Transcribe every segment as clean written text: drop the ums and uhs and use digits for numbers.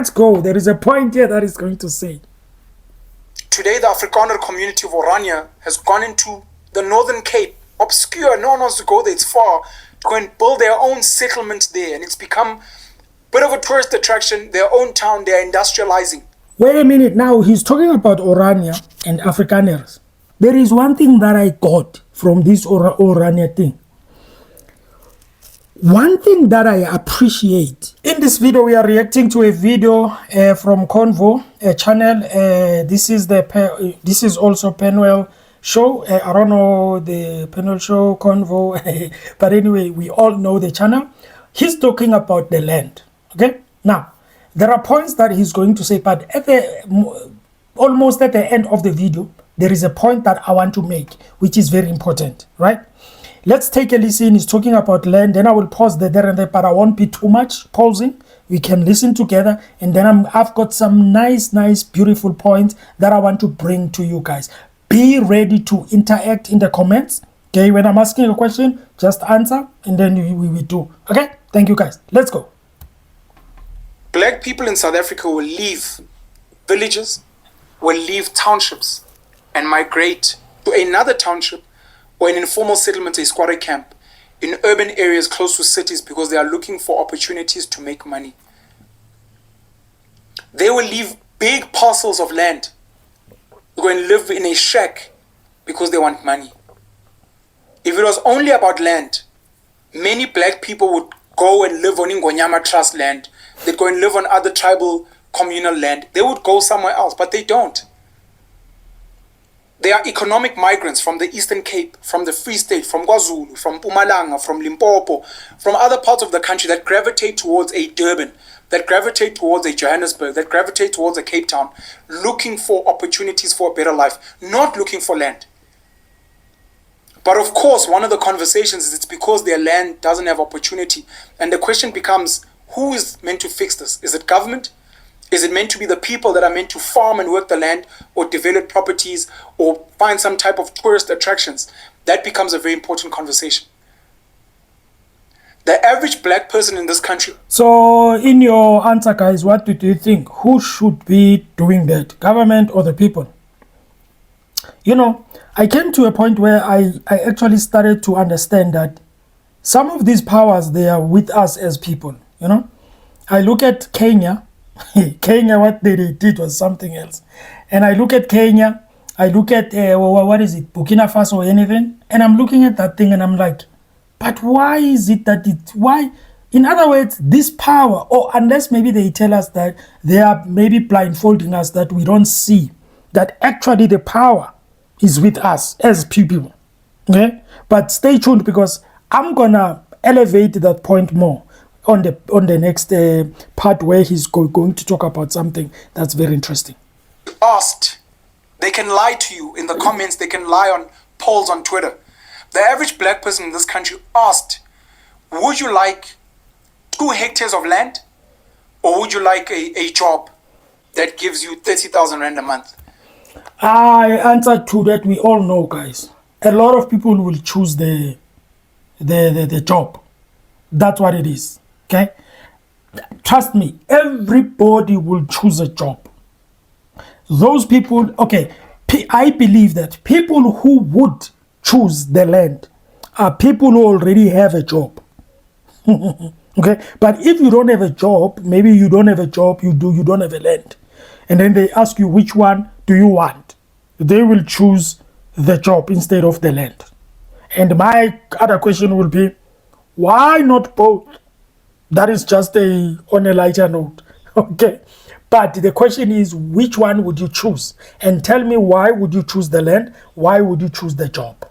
Let's go. There is a point here that is going to say. Today, the Afrikaner community of Oranje has gone into the Northern Cape, obscure, no one wants to go there, it's far, to go and build their own settlement there. And it's become a bit of a tourist attraction, their own town, they're industrializing. Wait a minute, now he's talking about Oranje and Afrikaners. There is one thing that I got from this Oranje thing. One thing that I appreciate, in this video we are reacting to a video from Convo, a channel. This is also Penuel show. I don't know the Penuel show, Convo, but anyway, we all know the channel. He's talking about the land. Okay, now there are points that he's going to say, but at the almost at the end of the video, there is a point that I want to make, which is very important, right? Let's take a listen. He's talking about land. Then I will pause there and there, but I won't be too much pausing. We can listen together. And then I've got some nice, beautiful points that I want to bring to you guys. Be ready to interact in the comments. Okay, when I'm asking a question, just answer and then we do. Okay, thank you guys. Let's go. Black people in South Africa will leave villages, will leave townships and migrate to another township or an informal settlement, a squatter camp, in urban areas close to cities because they are looking for opportunities to make money. They will leave big parcels of land, go and live in a shack because they want money. If it was only about land, many black people would go and live on Ingonyama Trust land. They'd go and live on other tribal communal land. They would go somewhere else, but they don't. They are economic migrants from the Eastern Cape, from the Free State, from KwaZulu, from Mpumalanga, from Limpopo, from other parts of the country that gravitate towards a Durban, that gravitate towards a Johannesburg, that gravitate towards a Cape Town, looking for opportunities for a better life, not looking for land. But of course, one of the conversations is it's because their land doesn't have opportunity. And the question becomes, who is meant to fix this? Is it government? Is it meant to be the people that are meant to farm and work the land or develop properties or find some type of tourist attractions? That becomes a very important conversation. The average black person in this country. So in your answer, guys, what do you think? Who should be doing that? Government or the people? You know, I came to a point where I actually started to understand that some of these powers, they are with us as people, you know. I look at Kenya. Kenya, what they did was something else. And I look at Kenya, I look at, what is it, Burkina Faso or anything, and I'm looking at that thing and I'm like, but why is it that why? In other words, this power, or unless maybe they tell us that they are maybe blindfolding us, that we don't see, that actually the power is with us as people, okay? But stay tuned because I'm gonna elevate that point more on the next part where he's going to talk about something that's very interesting. Asked, they can lie to you in the comments, they can lie on polls on Twitter. The average black person in this country asked, would you like 2 hectares of land or would you like a job that gives you 30,000 rand a month? I answered to that. We all know, guys. A lot of people will choose the job. That's what it is. Okay, trust me, everybody will choose a job. Those people, okay, I believe that people who would choose the land are people who already have a job. Okay, but if you don't have a job, maybe you don't have a job, you don't have a land, and then they ask you which one do you want, they will choose the job instead of the land. And my other question will be, why not both? That is just on a lighter note, okay? But the question is, which one would you choose? And tell me, why would you choose the land? Why would you choose the job,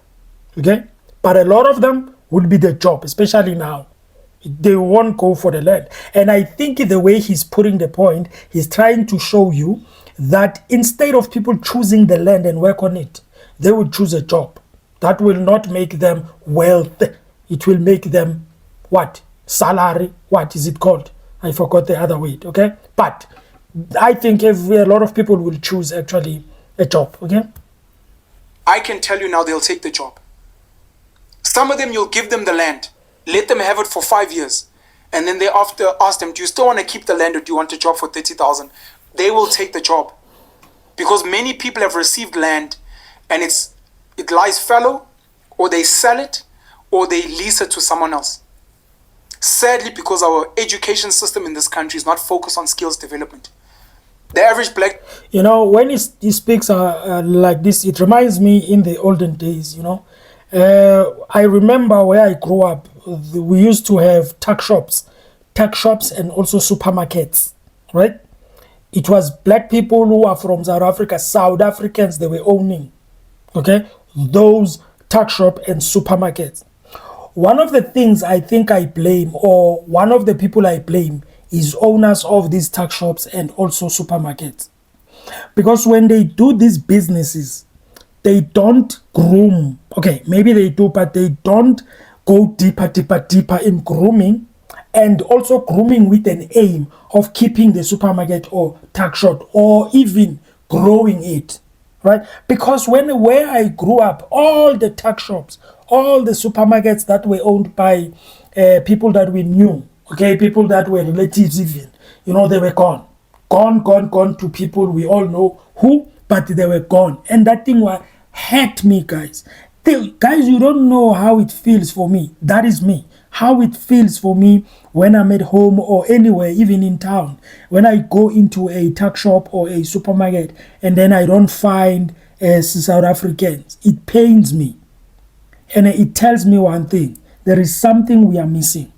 okay? But a lot of them would be the job, especially now. They won't go for the land. And I think the way he's putting the point, he's trying to show you that instead of people choosing the land and work on it, they would choose a job. That will not make them wealth. It will make them what? Salary. What is it called? I forgot the other word, okay? But I think a lot of people will choose actually a job, okay? I can tell you now they'll take the job. Some of them, you'll give them the land. Let them have it for 5 years. and then they after ask them, do you still want to keep the land or do you want a job for 30,000? They will take the job. Because many people have received land and it lies fallow, or they sell it, or they lease it to someone else. Sadly, because our education system in this country is not focused on skills development. The average black... You know, when he speaks like this, it reminds me in the olden days, you know. I remember where I grew up, we used to have tuck shops and also supermarkets, right? It was black people who are from South Africa, South Africans, they were owning, okay, those tuck shop and supermarkets. One of the things I think I blame, or one of the people I blame, is owners of these tuck shops and also supermarkets. Because when they do these businesses, they don't groom. Okay, maybe they do, but they don't go deeper in grooming, and also grooming with an aim of keeping the supermarket or tuck shop or even growing it, right? Because where I grew up, all the tuck shops, all the supermarkets that were owned by people that we knew, okay, people that were relatives even, you know, they were gone to people we all know who, but they were gone. And that thing hurt me, guys. Guys, you don't know how it feels for me. That is me. How it feels for me when I'm at home or anywhere, even in town. When I go into a tuck shop or a supermarket and then I don't find South Africans, it pains me. And it tells me one thing. There is something we are missing.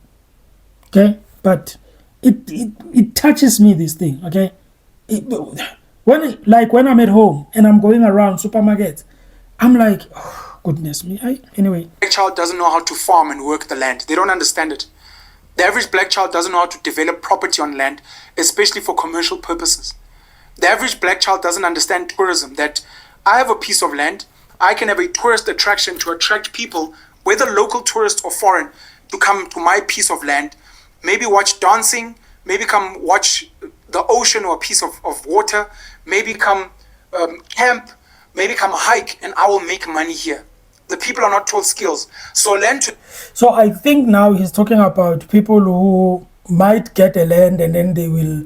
Okay? But it touches me, this thing. Okay? When I'm at home and I'm going around supermarkets, I'm like, oh, goodness me. Anyway. Black child doesn't know how to farm and work the land. They don't understand it. The average black child doesn't know how to develop property on land, especially for commercial purposes. The average black child doesn't understand tourism, that I have a piece of land, I can have a tourist attraction to attract people, whether local tourists or foreign, to come to my piece of land, maybe watch dancing, maybe come watch the ocean or a piece of water, maybe come camp, maybe come hike, and I will make money here. The people are not taught skills. So I think now he's talking about people who might get a land and then they will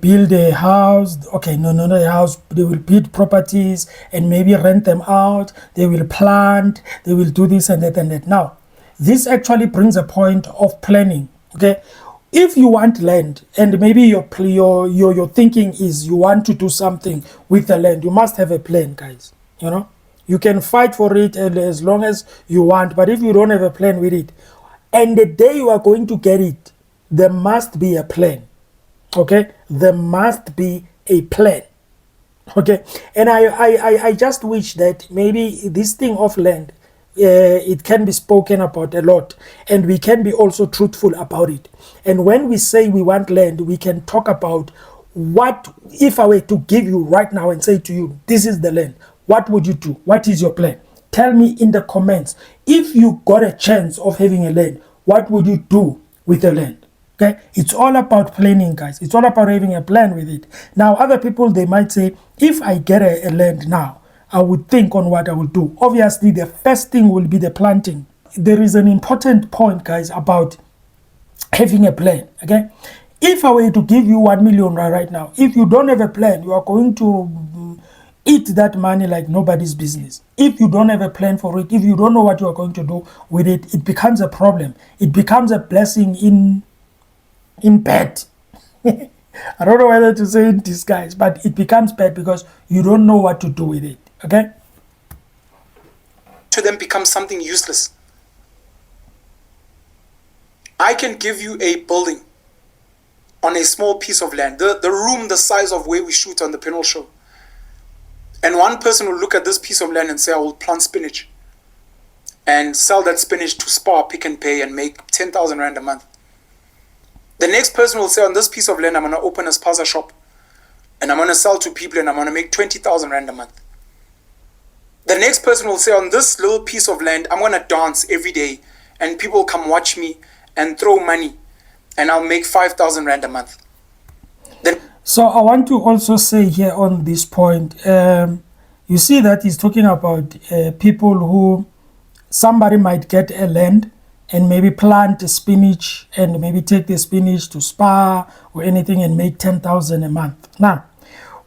build a house. Okay, no, a house. They will build properties and maybe rent them out. They will plant. They will do this and that and that. Now, this actually brings a point of planning. Okay, if you want land and maybe your thinking is you want to do something with the land, you must have a plan, guys. You know. You can fight for it as long as you want, but if you don't have a plan with it, and the day you are going to get it, there must be a plan. Okay? There must be a plan. Okay? And I just wish that maybe this thing of land, it can be spoken about a lot, and we can be also truthful about it. And when we say we want land, we can talk about what, if I were to give you right now and say to you, this is the land, what would you do? What is your plan? Tell me in the comments. If you got a chance of having a land, what would you do with the land? Okay? It's all about planning, guys. It's all about having a plan with it. Now, other people, they might say, if I get a land now, I would think on what I would do. Obviously, the first thing will be the planting. There is an important point, guys, about having a plan. Okay? If I were to give you 1 million right now, if you don't have a plan, you are going to eat that money like nobody's business. If you don't have a plan for it, if you don't know what you are going to do with it, it becomes a problem. It becomes a blessing in bed. I don't know whether to say in disguise, but it becomes bad because you don't know what to do with it. Okay? To them become something useless. I can give you a building on a small piece of land, the room the size of where we shoot on the Penuel show. And one person will look at this piece of land and say, I will plant spinach and sell that spinach to Spar, Pick and Pay, and make 10,000 Rand a month. The next person will say, on this piece of land, I'm going to open a spaza shop and I'm going to sell to people and I'm going to make 20,000 Rand a month. The next person will say, on this little piece of land, I'm going to dance every day and people will come watch me and throw money and I'll make 5,000 Rand a month. So I want to also say here on this point, you see that he's talking about people who, somebody might get a land and maybe plant a spinach and maybe take the spinach to Spa or anything and make 10,000 a month. Now,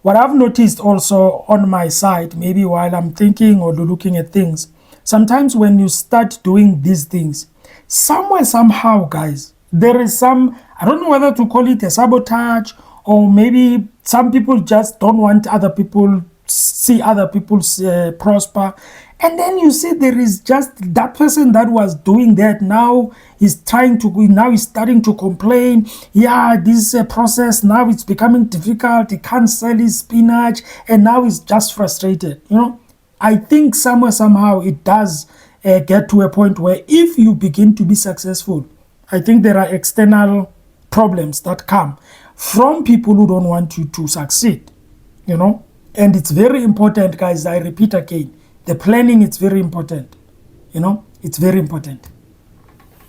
what I've noticed also on my side, maybe while I'm thinking or looking at things, sometimes when you start doing these things, somewhere, somehow, guys, there is some, I don't know whether to call it a sabotage, or maybe some people just don't want other people see other people prosper. And then you see there is just that person that was doing that now is now he's starting to complain. Yeah, this process now it's becoming difficult. He can't sell his spinach and now he's just frustrated. I think somewhere, somehow it does get to a point where if you begin to be successful, I think there are external problems that come from people who don't want you to succeed, And it's very important, guys, I repeat again, the planning is very important, it's very important.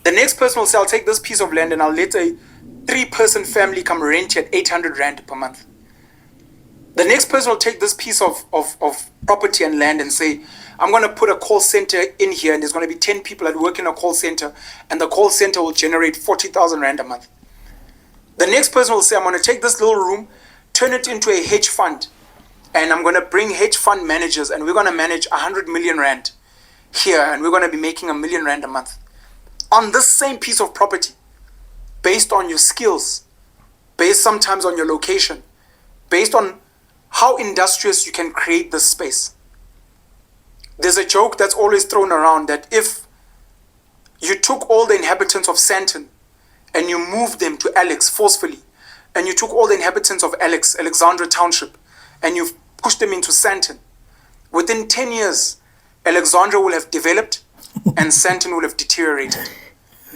The next person will say, I'll take this piece of land and I'll let a 3-person family come rent at 800 Rand per month. The next person will take this piece of property and land and say, I'm going to put a call center in here and there's going to be 10 people that work in a call center and the call center will generate 40,000 Rand a month. The next person will say, I'm going to take this little room, turn it into a hedge fund, and I'm going to bring hedge fund managers and we're going to manage 100 million Rand here and we're going to be making 1 million Rand a month. On this same piece of property, based on your skills, based sometimes on your location, based on how industrious you can create this space. There's a joke that's always thrown around that if you took all the inhabitants of Sandton and you moved them to Alex forcefully, and you took all the inhabitants of Alexandra Township, and you pushed them into Sandton, within 10 years, Alexandra will have developed and Sandton will have deteriorated.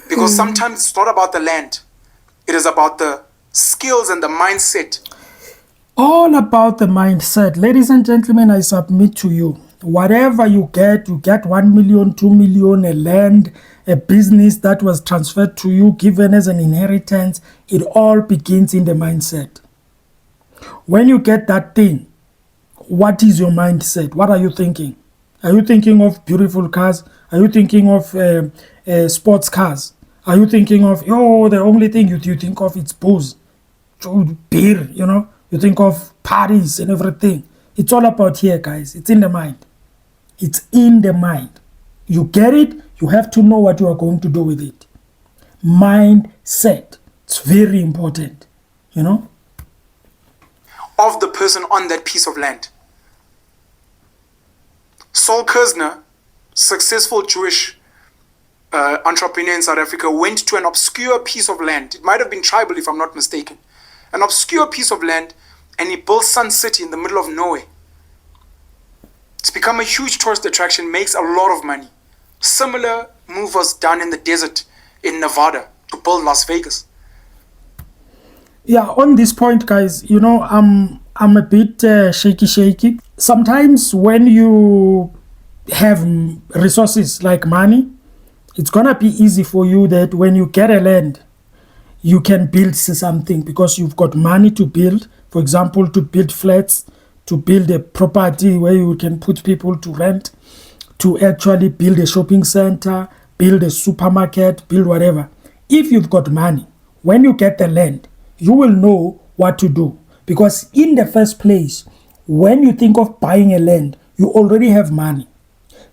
Because sometimes it's not about the land. It is about the skills and the mindset. All about the mindset. Ladies and gentlemen, I submit to you, whatever you get 1 million, 2 million, a land, a business that was transferred to you, given as an inheritance, it all begins in the mindset. When you get that thing, what is your mindset? What are you thinking? Are you thinking of beautiful cars? Are you thinking of sports cars? Are you thinking of, the only thing you think of is booze, beer, You think of parties and everything. It's all about here, guys. It's in the mind. It's in the mind. You get it, you have to know what you are going to do with it. Mindset. It's very important, Of the person on that piece of land. Saul Kerzner, successful Jewish entrepreneur in South Africa, went to an obscure piece of land. It might have been tribal if I'm not mistaken. An obscure piece of land, and he built Sun City in the middle of nowhere. It's become a huge tourist attraction, makes a lot of money. Similar move was done in the desert in Nevada to build Las Vegas. Yeah, on this point, guys, I'm a bit shaky. Sometimes when you have resources like money, it's gonna be easy for you that when you get a land, you can build something because you've got money to build. For example, to build flats, to build a property where you can put people to rent, to actually build a shopping center, build a supermarket, build whatever. If you've got money, when you get the land, you will know what to do. Because in the first place, when you think of buying a land, you already have money.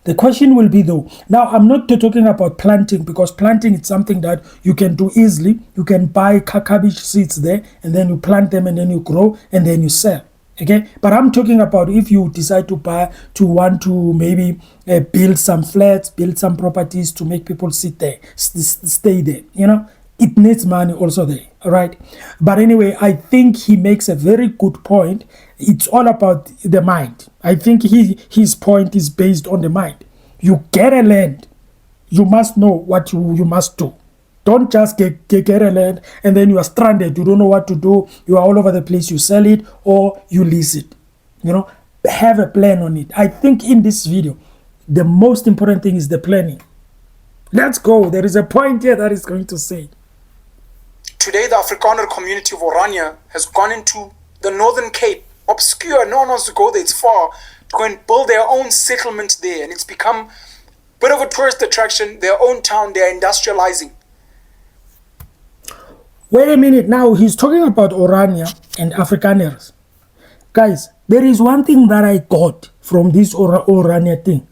The question will be though, now I'm not talking about planting, because planting is something that you can do easily. You can buy cabbage seeds there and then you plant them and then you grow and then you sell. Okay, but I'm talking about if you decide to want to maybe build some flats, build some properties to make people sit there, stay there, it needs money also there, all right? But anyway, I think he makes a very good point. It's all about the mind. I think his point is based on the mind. You get a land, you must know what you must do. Don't just get a land and then you are stranded. You don't know what to do. You are all over the place. You sell it or you lease it. Have a plan on it. I think in this video, the most important thing is the planning. Let's go. There is a point here that is going to say. Today, the Afrikaner community of Oranje has gone into the Northern Cape, obscure, no one wants to go there, it's far, to go and build their own settlement there. And it's become Bit of a tourist attraction, their own town, they're industrializing. Wait a minute, now he's talking about Orania and Afrikaners. Guys, there is one thing that I got from this Orania thing.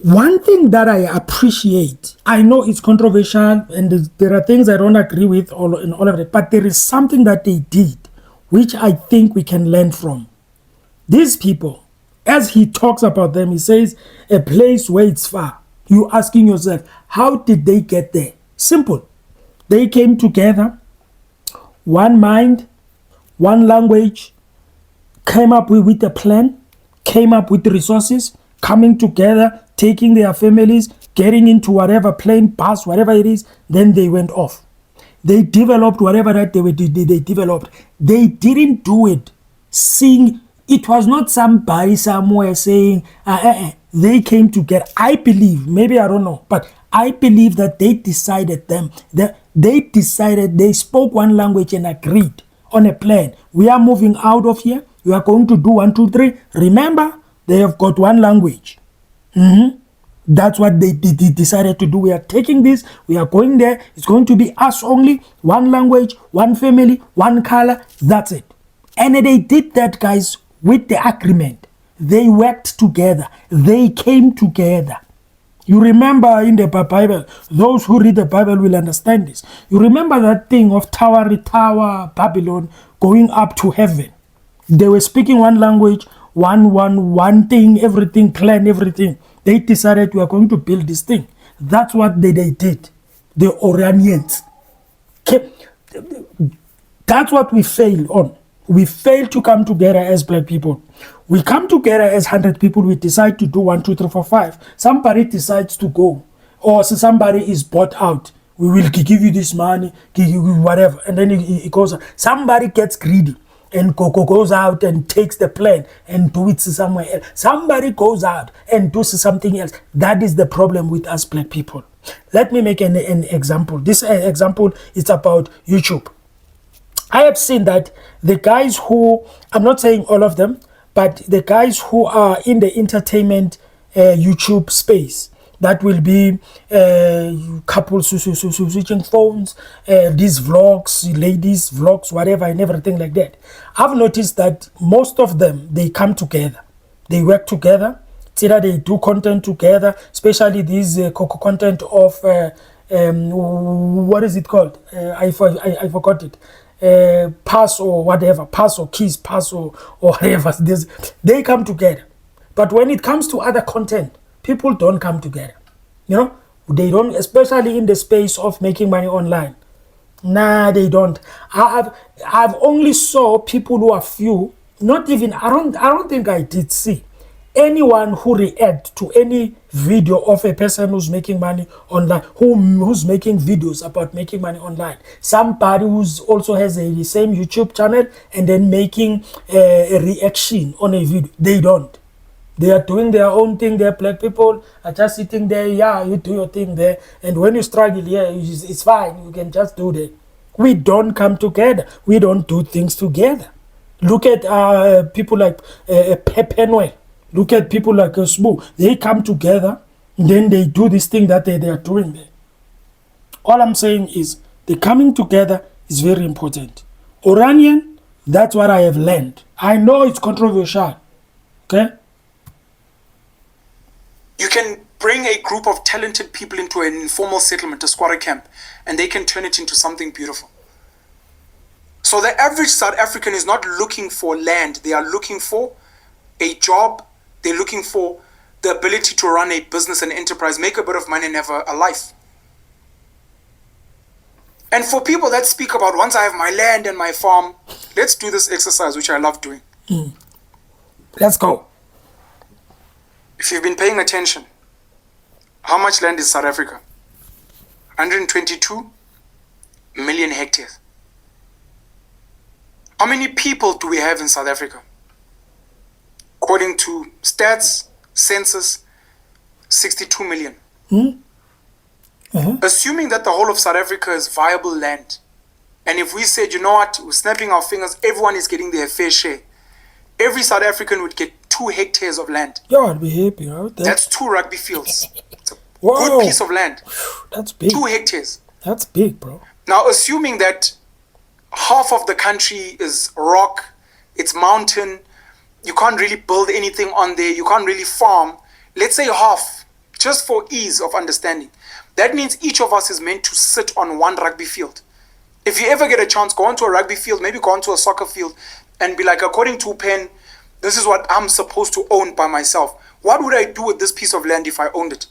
One thing that I appreciate, I know it's controversial and there are things I don't agree with in all of it, but there is something that they did which I think we can learn from. These people, as he talks about them, he says a place where it's far. You asking yourself, how did they get there? Simple. They came together, one mind, one language, came up with a plan, came up with the resources, coming together, taking their families, getting into whatever plane, bus, whatever it is, then they went off. They developed whatever that they developed. They didn't do it seeing, it was not somebody somewhere saying, they came together. I believe, maybe I don't know, but I believe that they decided they spoke one language and agreed on a plan. We are moving out of here. We are going to do 1, 2, 3. Remember, they have got one language. That's what they decided to do. We are taking this, we are going there, it's going to be us only, one language, one family, one color, that's it. And they did that, guys, with the agreement. They worked together, they came together. You remember in the Bible, those who read the Bible will understand this. You remember that thing of Tower Babylon going up to heaven. They were speaking one language, one thing, everything, plan, everything. They decided we are going to build this thing. That's what they did. The Oranians. That's what we fail on. We fail to come together as black people. We come together as 100 people. We decide to do 1, 2, 3, 4, 5. Somebody decides to go. Or somebody is bought out. We will give you this money, give you whatever. And then it goes. Somebody gets greedy and goes out and takes the plan and do it somewhere else. Somebody goes out and does something else. That is the problem with us black people. Let me make an example. This example is about YouTube. I have seen that the guys who, I'm not saying all of them, but the guys who are in the entertainment YouTube space, that will be couples switching phones, these vlogs, ladies vlogs, whatever, and everything like that. I've noticed that most of them, they come together. They work together. It's either they do content together, especially these content of, what is it called? I forgot it. Pass or whatever, pass or kiss, pass or whatever. They come together. But when it comes to other content, people don't come together. You know, they don't, especially in the space of making money online. Nah, they don't. I've only saw people who are few. Not even, I don't think I did see anyone who react to any video of a person who's making money online, who's making videos about making money online. Somebody who's also has the same YouTube channel and then making a reaction on a video. They don't. They are doing their own thing. Their black people are just sitting there. Yeah, you do your thing there. And when you struggle, yeah, it's fine. You can just do that. We don't come together. We don't do things together. Look at people like Penuel. Look at people like Sbu. They come together, and then they do this thing that they are doing there. All I'm saying is the coming together is very important. Oranian, that's what I have learned. I know it's controversial. Okay? You can bring a group of talented people into an informal settlement, a squatter camp, and they can turn it into something beautiful. So the average South African is not looking for land. They are looking for a job. They're looking for the ability to run a business and enterprise, make a bit of money and have a life. And for people that speak about once I have my land and my farm, let's do this exercise, which I love doing. Let's go. If you've been paying attention, how much land is South Africa? 122 million hectares. How many people do we have in South Africa? According to stats, census, 62 million. Assuming that the whole of South Africa is viable land, and if we said, you know what, we're snapping our fingers, everyone is getting their fair share, every South African would get 2 2 hectares of land. Yeah, I'd be happy out there. That's 2 rugby fields. It's a Whoa. good piece of land. That's big. 2 hectares. That's big, bro. Now, assuming that half of the country is rock, it's mountain, you can't really build anything on there, you can't really farm. Let's say half, just for ease of understanding. That means each of us is meant to sit on 1 rugby field. If you ever get a chance, go onto a rugby field, maybe go onto a soccer field, and be like, according to Pen, this is what I'm supposed to own by myself. What would I do with this piece of land if I owned it?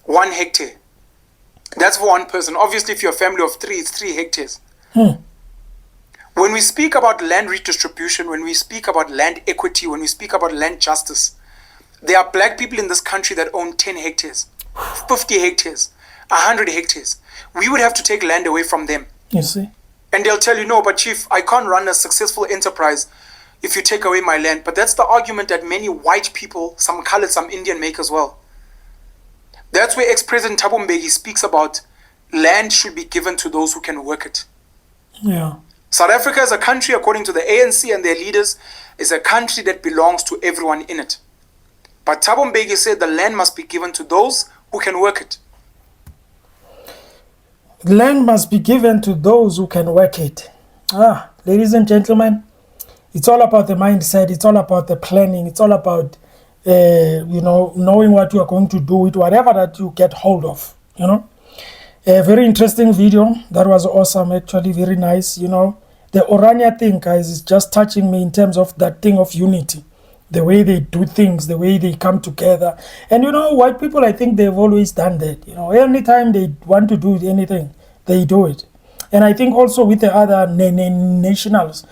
1 hectare. That's for 1 person. Obviously, if you're a family of 3, it's 3 hectares. When we speak about land redistribution, when we speak about land equity, when we speak about land justice, there are black people in this country that own 10 hectares, 50 hectares, 100 hectares. We would have to take land away from them. You see? And they'll tell you, no, but chief, I can't run a successful enterprise if you take away my land. But that's the argument that many white people, some colored, some Indian, make as well. That's where ex-President Thabo Mbeki speaks about land should be given to those who can work it. Yeah. South Africa as a country, according to the ANC and their leaders, is a country that belongs to everyone in it. But Thabo Mbeki said the land must be given to those who can work it. Land must be given to those who can work it. Ladies and gentlemen, it's all about the mindset. It's all about the planning. It's all about, knowing what you are going to do with whatever that you get hold of, A very interesting video. That was awesome, actually, very nice. The Orania thing, guys, is just touching me in terms of that thing of unity. The way they do things, the way they come together. And white people, I think they've always done that. Anytime they want to do anything, they do it. And I think also with the other nationals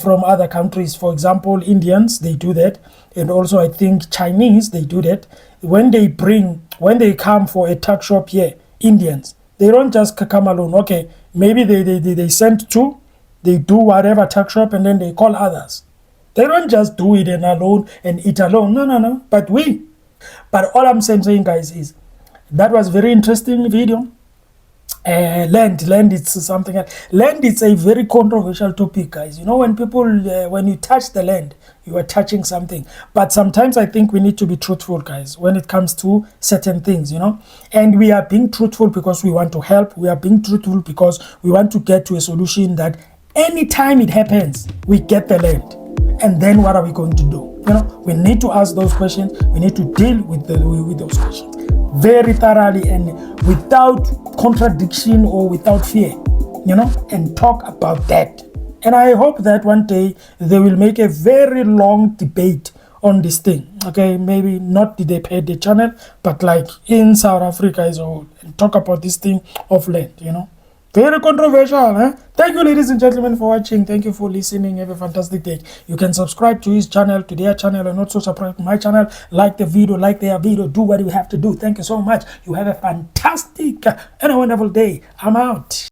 from other countries, for example, Indians, they do that. And also I think Chinese, they do that. When they come for a tuck shop here, Indians, they don't just come alone. Okay, maybe they send 2, they do whatever tuck shop, and then they call others. They don't just do it alone and eat alone. No. But all I'm saying, guys, is that was very interesting video. Land, it's something else. Land, it's a very controversial topic, guys. When people, when you touch the land, you are touching something. But sometimes I think we need to be truthful, guys, when it comes to certain things, And we are being truthful because we want to help. We are being truthful because we want to get to a solution that anytime it happens, we get the land. And then what are we going to do? We need to ask those questions. We need to deal with those questions very thoroughly and without contradiction or without fear, and talk about that. And I hope that one day they will make a very long debate on this thing. Okay, maybe not the pay channel, but like in South Africa as a whole, and talk about this thing of land, Very controversial, Thank you, ladies and gentlemen, for watching. Thank you for listening. Have a fantastic day. You can subscribe to his channel, to their channel, and also subscribe to my channel. Like the video, like their video. Do what you have to do. Thank you so much. You have a fantastic and a wonderful day. I'm out.